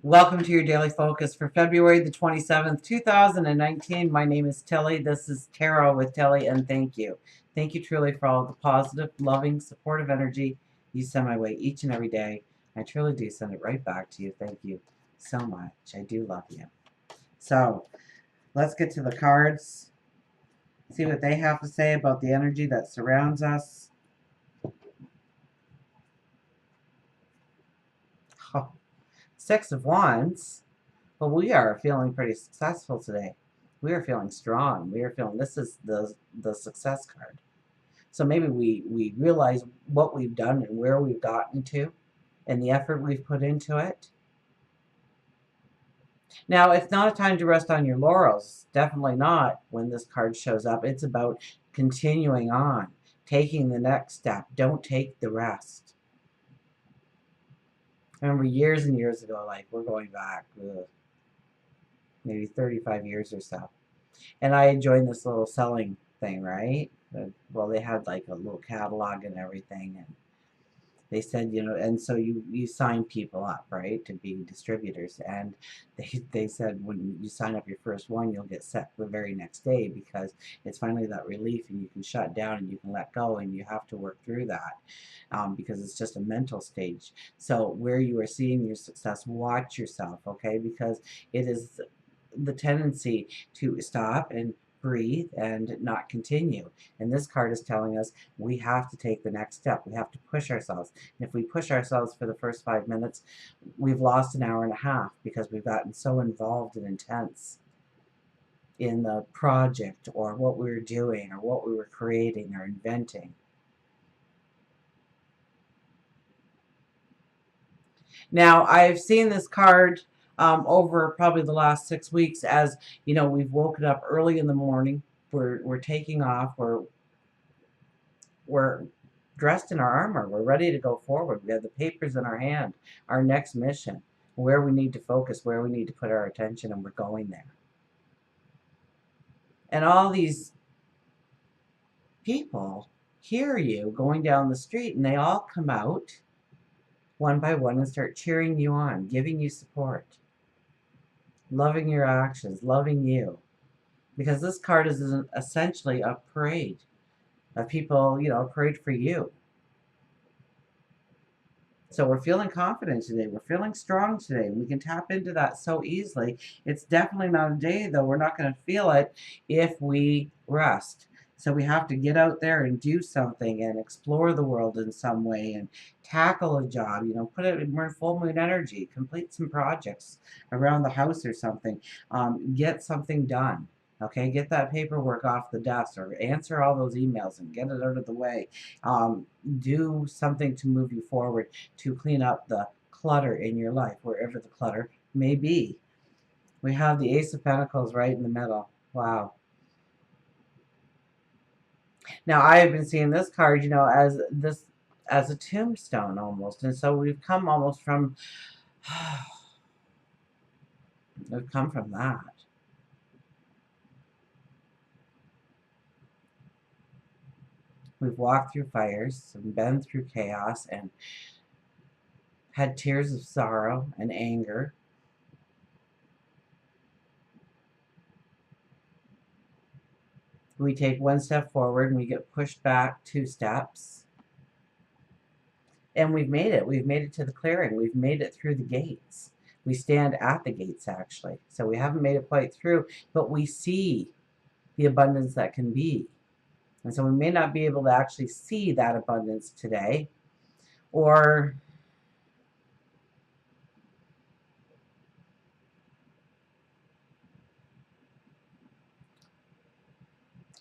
Welcome to your daily focus for February the 27th, 2019. My name is Tilly. This is Tarot with Tilly, and thank you. Thank you truly for all the positive, loving, supportive energy you send my way each and every day. I truly do send it right back to you. Thank you so much. I do love you. So, let's get to the cards, see what they have to say about the energy that surrounds us. Oh, Six of Wands. But we are feeling pretty successful today. We are feeling strong. We are feeling this is the success card. So maybe we realize what we've done and where we've gotten to and the effort we've put into it. Now, it's not a time to rest on your laurels. Definitely not when this card shows up. It's about continuing on, taking the next step. Don't take the rest. I remember years and years ago, like we're going back, maybe 35 years or so. And I joined this little selling thing, right? Well, they had like a little catalog and everything, and they said, and so you sign people up, right, to be distributors, and they said when you sign up your first one, you'll get set the very next day because it's finally that relief, and you can shut down and you can let go, and you have to work through that because it's just a mental stage. So where you are seeing your success, watch yourself, okay, because it is the tendency to stop and breathe and not continue. And this card is telling us we have to take the next step. We have to push ourselves. And if we push ourselves for the first 5 minutes, we've lost an hour and a half because we've gotten so involved and intense in the project or what we were doing or what we were creating or inventing. Now, I've seen this card over probably the last 6 weeks as, we've woken up early in the morning. We're taking off. We're dressed in our armor. We're ready to go forward. We have the papers in our hand, our next mission, where we need to focus, where we need to put our attention, and we're going there. And all these people hear you going down the street, and they all come out one by one and start cheering you on, giving you support, loving your actions, loving you. Because this card is essentially a parade of people, a parade for you. So we're feeling confident today. We're feeling strong today. We can tap into that so easily. It's definitely not a day, though. We're not going to feel it if we rest. So we have to get out there and do something and explore the world in some way and tackle a job. We're in full moon energy. Complete some projects around the house or something. Get something done. Okay, get that paperwork off the desk or answer all those emails and get it out of the way. Do something to move you forward, to clean up the clutter in your life, wherever the clutter may be. We have the Ace of Pentacles right in the middle. Wow. Now, I have been seeing this card, as a tombstone almost. And so we've come almost from, we've come from that. We've walked through fires and been through chaos and had tears of sorrow and anger. We take one step forward and we get pushed back 2 steps. And we've made it. We've made it to the clearing. We've made it through the gates. We stand at the gates, actually. So we haven't made it quite through, but we see the abundance that can be. And so we may not be able to actually see that abundance today, or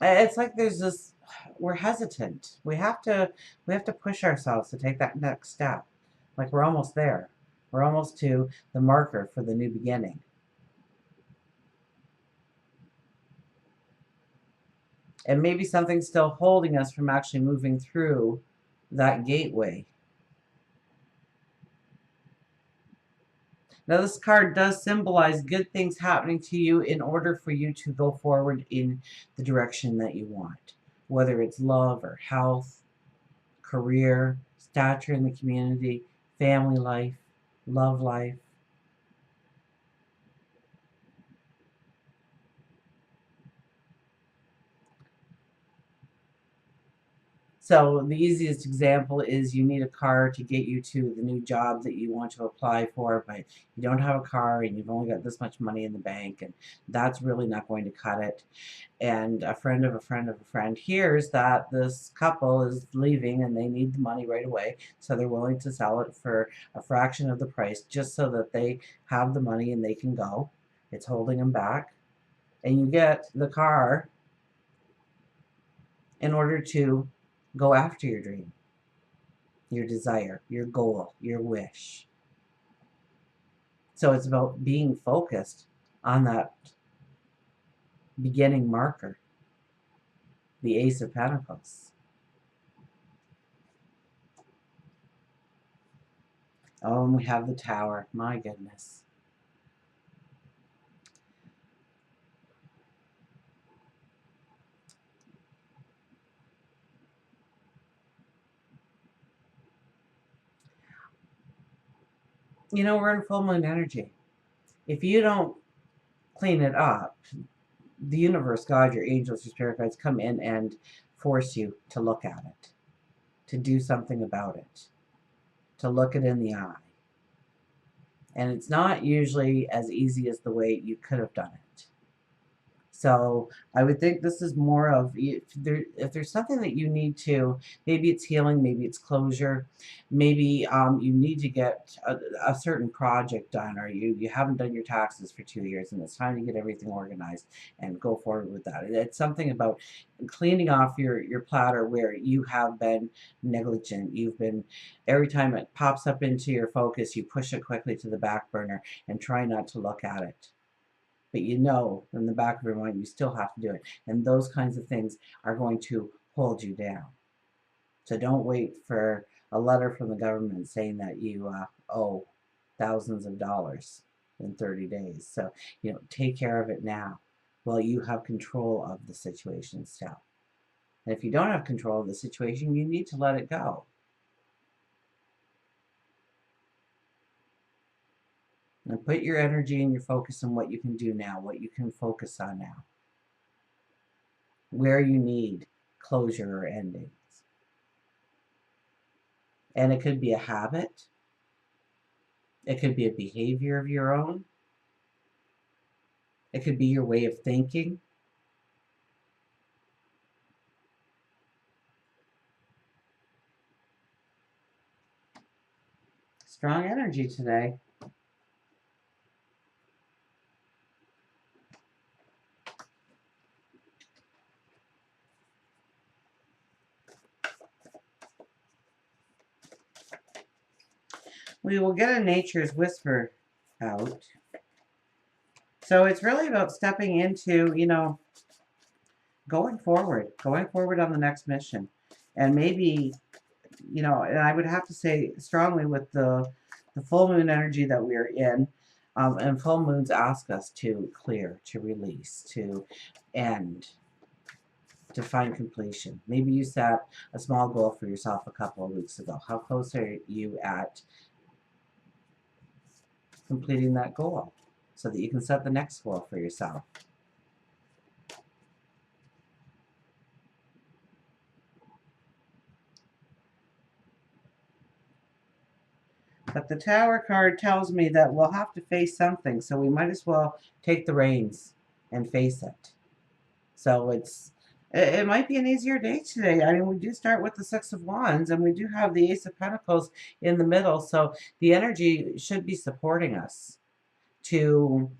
it's like there's this, we're hesitant. We have to push ourselves to take that next step. Like we're almost there. We're almost to the marker for the new beginning. And maybe something's still holding us from actually moving through that gateway. Now, this card does symbolize good things happening to you in order for you to go forward in the direction that you want, whether it's love or health, career, stature in the community, family life, love life. So the easiest example is you need a car to get you to the new job that you want to apply for, but you don't have a car and you've only got this much money in the bank, and that's really not going to cut it. And a friend of a friend of a friend hears that this couple is leaving and they need the money right away, so they're willing to sell it for a fraction of the price just so that they have the money and they can go. It's holding them back. And you get the car in order to go after your dream, your desire, your goal, your wish. So it's about being focused on that beginning marker, the Ace of Pentacles. Oh, and we have the Tower. My goodness. You know, we're in full moon energy. If you don't clean it up, the universe, God, your angels, your spirit guides come in and force you to look at it, to do something about it, to look it in the eye. And it's not usually as easy as the way you could have done it. So I would think this is more of, if there's something that you need to, maybe it's healing, maybe it's closure, maybe you need to get a certain project done, or you haven't done your taxes for 2 years and it's time to get everything organized and go forward with that. It's something about cleaning off your platter where you have been negligent. You've been, every time it pops up into your focus, you push it quickly to the back burner and try not to look at it. But you know in the back of your mind you still have to do it. And those kinds of things are going to hold you down. So don't wait for a letter from the government saying that you owe thousands of dollars in 30 days. So, take care of it now while you have control of the situation still. And if you don't have control of the situation, you need to let it go. And put your energy and your focus on what you can do now, what you can focus on now, where you need closure or endings. And it could be a habit. It could be a behavior of your own. It could be your way of thinking. Strong energy today. We will get a nature's whisper out. So it's really about stepping into, going forward on the next mission. And maybe, and I would have to say strongly with the full moon energy that we're in, and full moons ask us to clear, to release, to end, to find completion. Maybe you set a small goal for yourself a couple of weeks ago. How close are you at completing that goal so that you can set the next goal for yourself? But the Tower card tells me that we'll have to face something, so we might as well take the reins and face it. So it might be an easier day today. I mean, we do start with the Six of Wands, and we do have the Ace of Pentacles in the middle, so the energy should be supporting us to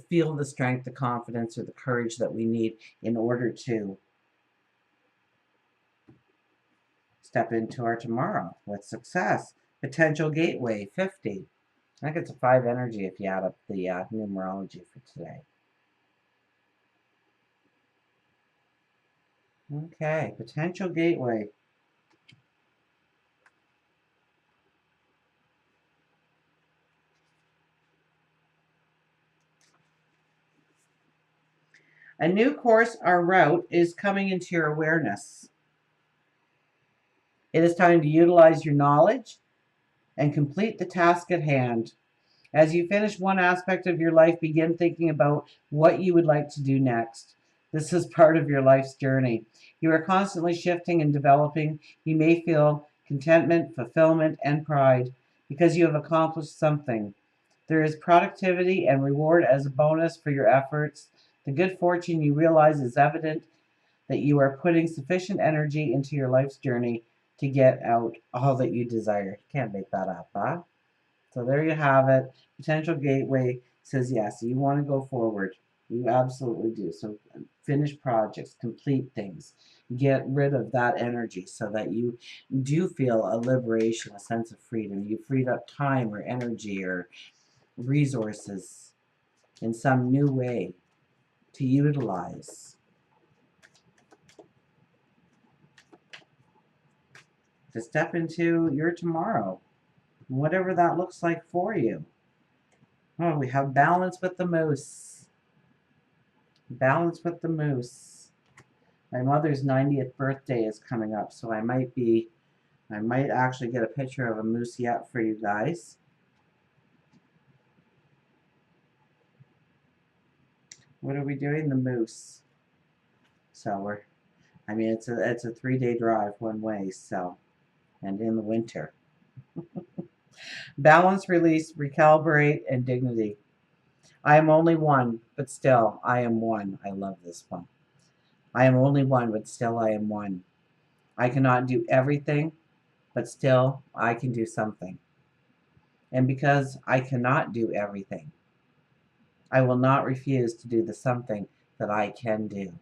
feel the strength, the confidence, or the courage that we need in order to step into our tomorrow with success. Potential gateway, 50. I think it's a 5 energy if you add up the numerology for today. Okay, potential gateway. A new course or route is coming into your awareness. It is time to utilize your knowledge and complete the task at hand. As you finish one aspect of your life, begin thinking about what you would like to do next. This is part of your life's journey. You are constantly shifting and developing. You may feel contentment, fulfillment, and pride because you have accomplished something. There is productivity and reward as a bonus for your efforts. The good fortune you realize is evident that you are putting sufficient energy into your life's journey to get out all that you desire. Can't make that up, huh? So there you have it. Potential gateway says yes, you want to go forward. You absolutely do. So finish projects, complete things, get rid of that energy so that you do feel a liberation, a sense of freedom. You freed up time or energy or resources in some new way to utilize, to step into your tomorrow, whatever that looks like for you. Oh, we have balance with the moose. Balance with the moose. My mother's 90th birthday is coming up, so I might actually get a picture of a moose yet for you guys. What are we doing? The moose. So it's a 3-day drive one way, so, and in the winter. Balance, release, recalibrate, and dignity. I am only one, but still I am one. I love this one. I am only one, but still I am one. I cannot do everything, but still I can do something. And because I cannot do everything, I will not refuse to do the something that I can do.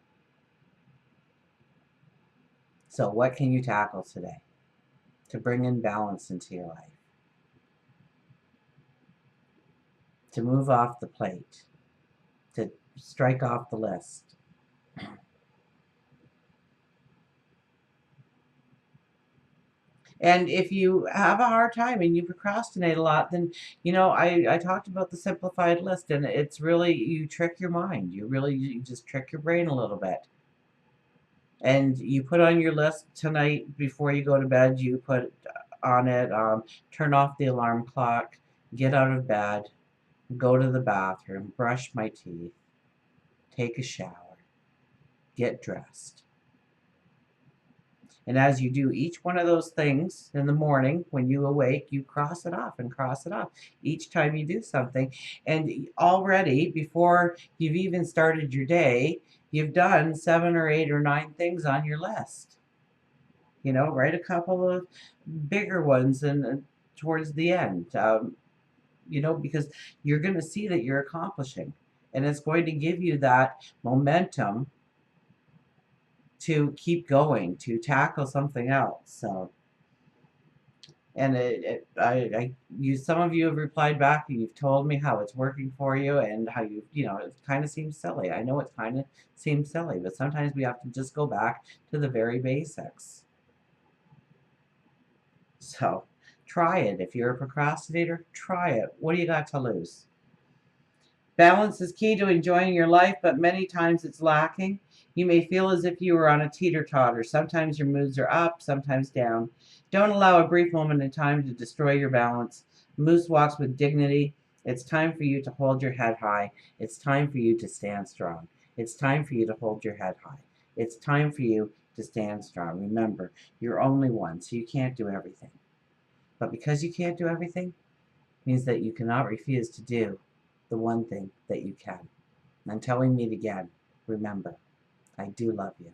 So what can you tackle today to bring in balance into your life? To move off the plate, to strike off the list. And if you have a hard time and you procrastinate a lot, then, I talked about the simplified list, and it's really, you trick your mind. You just trick your brain a little bit. And you put on your list tonight before you go to bed, you put on it, turn off the alarm clock, get out of bed, go to the bathroom, brush my teeth, take a shower, get dressed. And as you do each one of those things in the morning, when you awake, you cross it off and cross it off each time you do something. And already, before you've even started your day, you've done 7 or 8 or 9 things on your list. Write a couple of bigger ones and towards the end, because you're going to see that you're accomplishing. And it's going to give you that momentum to keep going, to tackle something else. So, and some of you have replied back and you've told me how it's working for you and how it kind of seems silly. I know it kind of seems silly, but sometimes we have to just go back to the very basics. So, try it. If you're a procrastinator, try it. What do you got to lose? Balance is key to enjoying your life, but many times it's lacking. You may feel as if you are on a teeter-totter. Sometimes your moods are up, sometimes down. Don't allow a brief moment in time to destroy your balance. Moose walks with dignity. It's time for you to hold your head high. It's time for you to stand strong. It's time for you to hold your head high. It's time for you to stand strong. Remember, you're only one, so you can't do everything. But because you can't do everything, means that you cannot refuse to do the one thing that you can. Until we meet again, remember, I do love you.